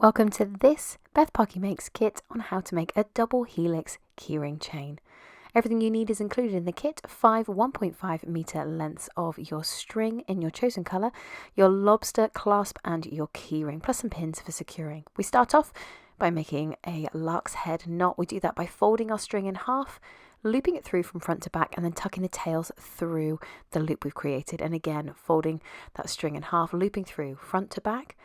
Welcome to this Parky Makes Kit on how to make a double helix keyring chain. Everything you need is included in the kit: 5 1.5 meter lengths of your string in your chosen colour, your lobster clasp and your keyring, plus some pins for securing. We start off by making a lark's head knot. We do that by folding our string in half, looping it through from front to back, and then tucking the tails through the loop we've created. And again, folding that string in half, looping through front to back,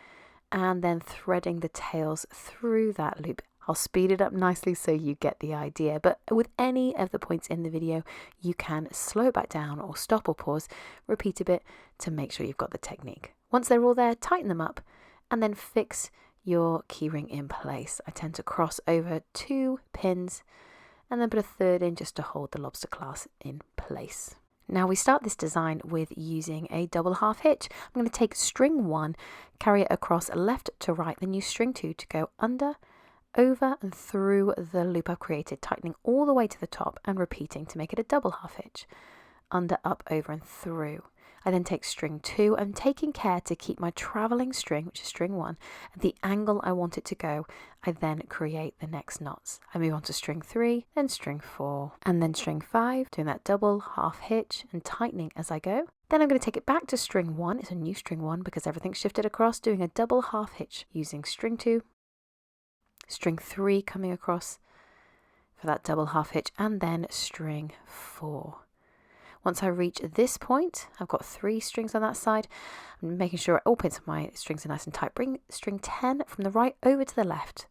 and then threading the tails through that loop. I'll speed it up nicely so you get the idea, but with any of the points in the video, you can slow it back down or stop or pause, repeat a bit to make sure you've got the technique. Once they're all there, tighten them up and then fix your keyring in place. I tend to cross over 2 pins and then put a third in just to hold the lobster clasp in place. Now we start this design with using a double half hitch. I'm going to take string 1, carry it across left to right, then use string 2 to go under, over and through the loop I've created, tightening all the way to the top and repeating to make it a double half hitch. Under, up, over and through. I then take string 2. I'm taking care to keep my travelling string, which is string 1, at the angle I want it to go. I then create the next knots. I move on to string 3, then string 4, and then string 5, doing that double half hitch and tightening as I go. Then I'm going to take it back to string 1. It's a new string 1 because everything's shifted across, doing a double half hitch using string 2, string 3 coming across for that double half hitch, and then string 4. Once I reach this point, I've got 3 strings on that side. I'm making sure all points of my strings are nice and tight. Bring string 10 from the right over to the left.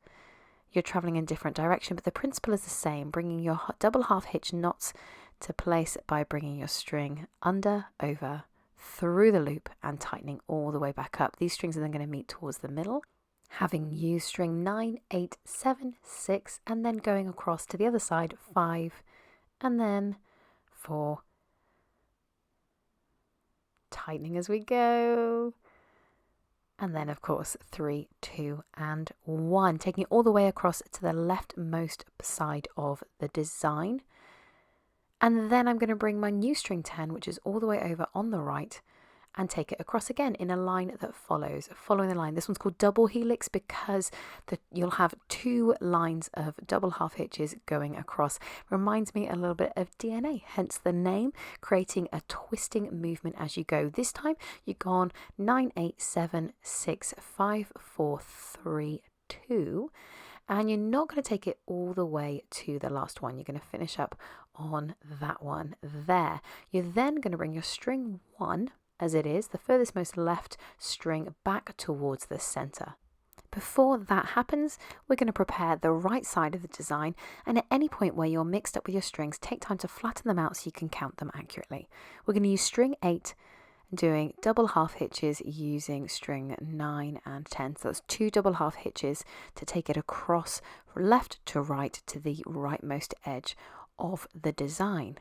You're traveling in different direction, but the principle is the same, bringing your double half hitch knots to place by bringing your string under, over, through the loop and tightening all the way back up. These strings are then going to meet towards the middle, having used string 9, 8, 7, 6, and then going across to the other side, 5, and then 4, tightening as we go, and then of course 3, 2 and 1, taking it all the way across to the leftmost side of the design. And then I'm going to bring my new string 10, which is all the way over on the right, and take it across again in a line that follows, following the line. This one's called double helix because you'll have 2 lines of double half hitches going across. Reminds me a little bit of DNA, hence the name, creating a twisting movement as you go. This time you've gone 9, 8, 7, 6, 5, 4, 3, 2. And you're not going to take it all the way to the last one. You're going to finish up on that one there. You're then going to bring your string 1, as it is, the furthest most left string, back towards the center. Before that happens, we're going to prepare the right side of the design, and at any point where you're mixed up with your strings, take time to flatten them out so you can count them accurately. We're going to use string 8, doing double half hitches using string 9 and 10. So that's 2 double half hitches to take it across left to right to the rightmost edge of the design.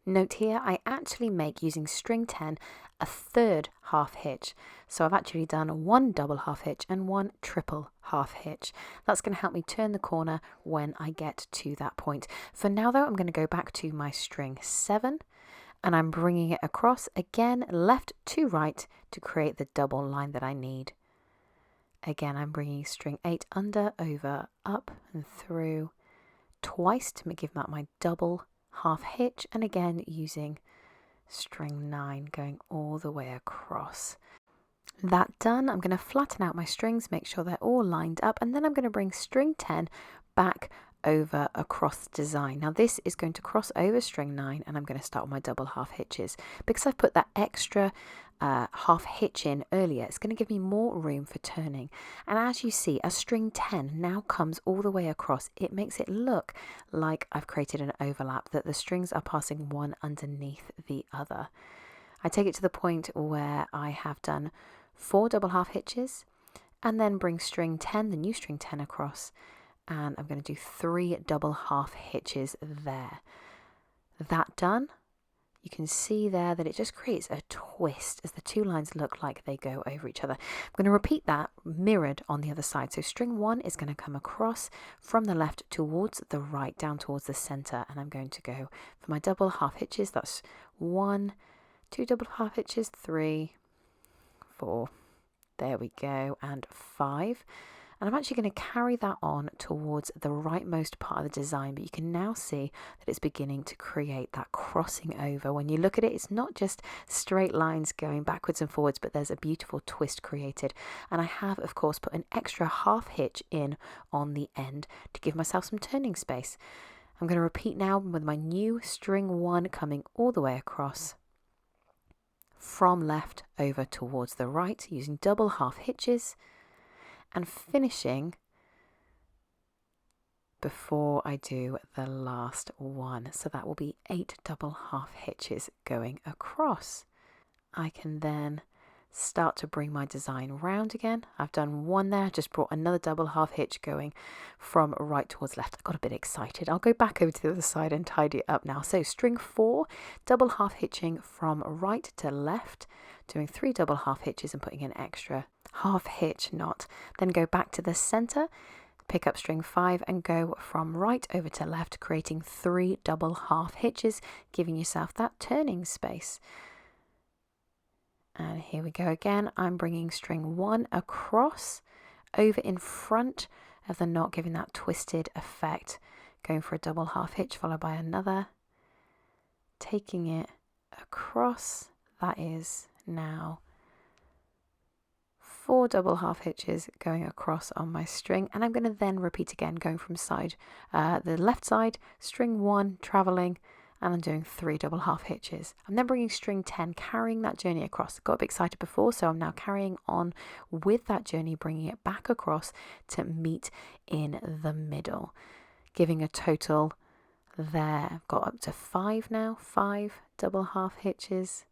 Note here, I actually make, using string 10, a 3rd half hitch. So I've actually done 1 double half hitch and 1 triple half hitch. That's going to help me turn the corner when I get to that point. For now though, I'm going to go back to my string 7 and I'm bringing it across again, left to right, to create the double line that I need. Again, I'm bringing string 8 under, over, up and through twice to give that my double half hitch, and again using string 9 going all the way across. That done, I'm going to flatten out my strings, make sure they're all lined up, and then I'm going to bring string 10 back over across the design. Now this is going to cross over string 9 and I'm going to start with my double half hitches. Because I've put that extra half hitch in earlier, it's going to give me more room for turning. And as you see, as string 10 now comes all the way across, it makes it look like I've created an overlap, that the strings are passing one underneath the other. I take it to the point where I have done 4 double half hitches and then bring string 10, the new string 10, across, and I'm going to do 3 double half hitches there. That done, you can see there that it just creates a twist as the 2 lines look like they go over each other. I'm going to repeat that mirrored on the other side. So string 1 is going to come across from the left towards the right, down towards the center, and I'm going to go for my double half hitches. That's 1, 2 double half hitches, 3, 4, there we go, and 5. And I'm actually going to carry that on towards the rightmost part of the design, but you can now see that it's beginning to create that crossing over. When you look at it, it's not just straight lines going backwards and forwards, but there's a beautiful twist created. And I have, of course, put an extra half hitch in on the end to give myself some turning space. I'm going to repeat now with my new string 1 coming all the way across from left over towards the right using double half hitches, and finishing before I do the last one. So that will be 8 double half hitches going across. I can then start to bring my design round again. I've done one there, just brought another double half hitch going from right towards left. I got a bit excited. I'll go back over to the other side and tidy it up now. So string 4, double half hitching from right to left, doing 3 double half hitches and putting an extra half hitch knot. Then go back to the center, pick up string 5 and go from right over to left, creating 3 double half hitches, giving yourself that turning space. And here we go again. I'm bringing string 1 across, over in front of the knot, giving that twisted effect, going for a double half hitch followed by another, taking it across. That is now 4 double half hitches going across on my string, and I'm going to then repeat again, going from the left side, string 1 traveling, and I'm doing 3 double half hitches. I'm then bringing string 10, carrying that journey across. Got a bit excited before, so I'm now carrying on with that journey, bringing it back across to meet in the middle, giving a total there. I've got up to 5 now, 5 double half hitches,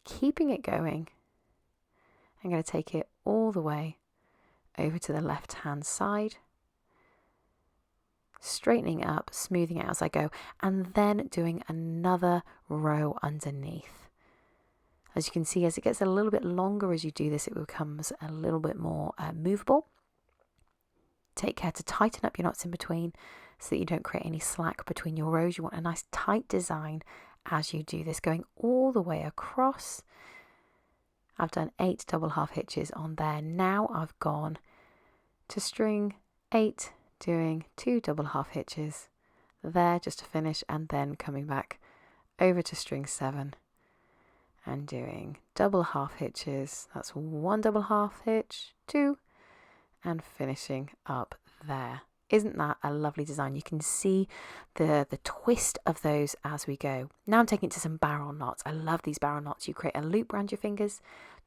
keeping it going. I'm going to take it all the way over to the left hand side, straightening up, smoothing it as I go, and then doing another row underneath. As you can see, as it gets a little bit longer as you do this, it becomes a little bit more movable. Take care to tighten up your knots in between so that you don't create any slack between your rows. You want a nice tight design as you do this, going all the way across. I've done 8 double half hitches on there. Now I've gone to string 8, doing 2 double half hitches there just to finish, and then coming back over to string 7 and doing double half hitches. That's 1 double half hitch, 2, and finishing up there. Isn't that a lovely design? You can see the twist of those as we go. Now I'm taking it to some barrel knots. I love these barrel knots. You create a loop around your fingers,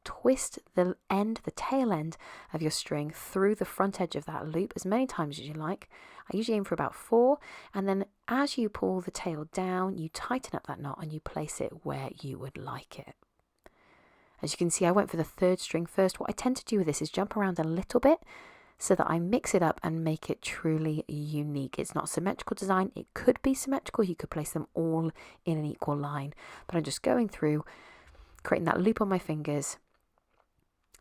twist the tail end of your string through the front edge of that loop as many times as you like. I usually aim for about 4, and then as you pull the tail down, you tighten up that knot and you place it where you would like it. As you can see, I went for the 3rd string first. What I tend to do with this is jump around a little bit so that I mix it up and make it truly unique. It's not a symmetrical design. It could be symmetrical. You could place them all in an equal line, but I'm just going through, creating that loop on my fingers,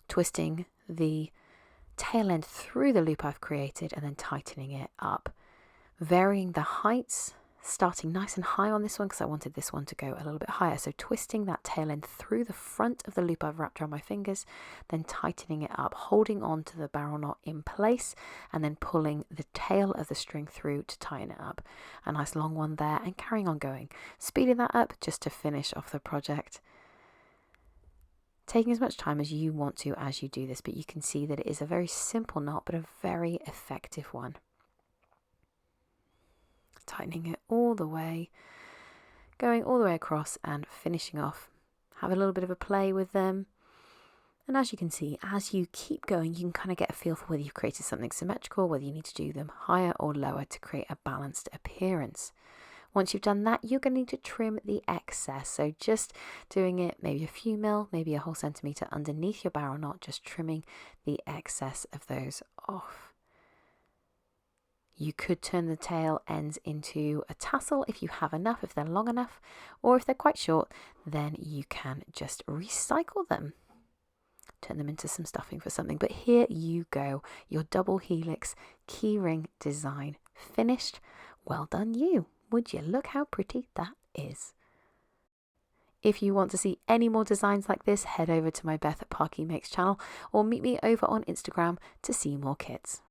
twisting the tail end through the loop I've created, and then tightening it up, varying the heights, starting nice and high on this one because I wanted this one to go a little bit higher. So twisting that tail end through the front of the loop I've wrapped around my fingers, then tightening it up, holding on to the barrel knot in place, and then pulling the tail of the string through to tighten it up. A nice long one there, and carrying on going, speeding that up just to finish off the project. Taking as much time as you want to as you do this, but you can see that it is a very simple knot, but a very effective one. Tightening it all the way, going all the way across and finishing off. Have a little bit of a play with them. And as you can see, as you keep going, you can kind of get a feel for whether you've created something symmetrical, whether you need to do them higher or lower to create a balanced appearance. Once you've done that, you're going to need to trim the excess. So just doing it maybe a few mil, maybe a whole centimetre underneath your barrel knot, just trimming the excess of those off. You could turn the tail ends into a tassel if you have enough, if they're long enough, or if they're quite short, then you can just recycle them. Turn them into some stuffing for something. But here you go, your double helix keyring design finished. Well done you. Would you look how pretty that is? If you want to see any more designs like this, head over to my Parky Makes channel or meet me over on Instagram to see more kits.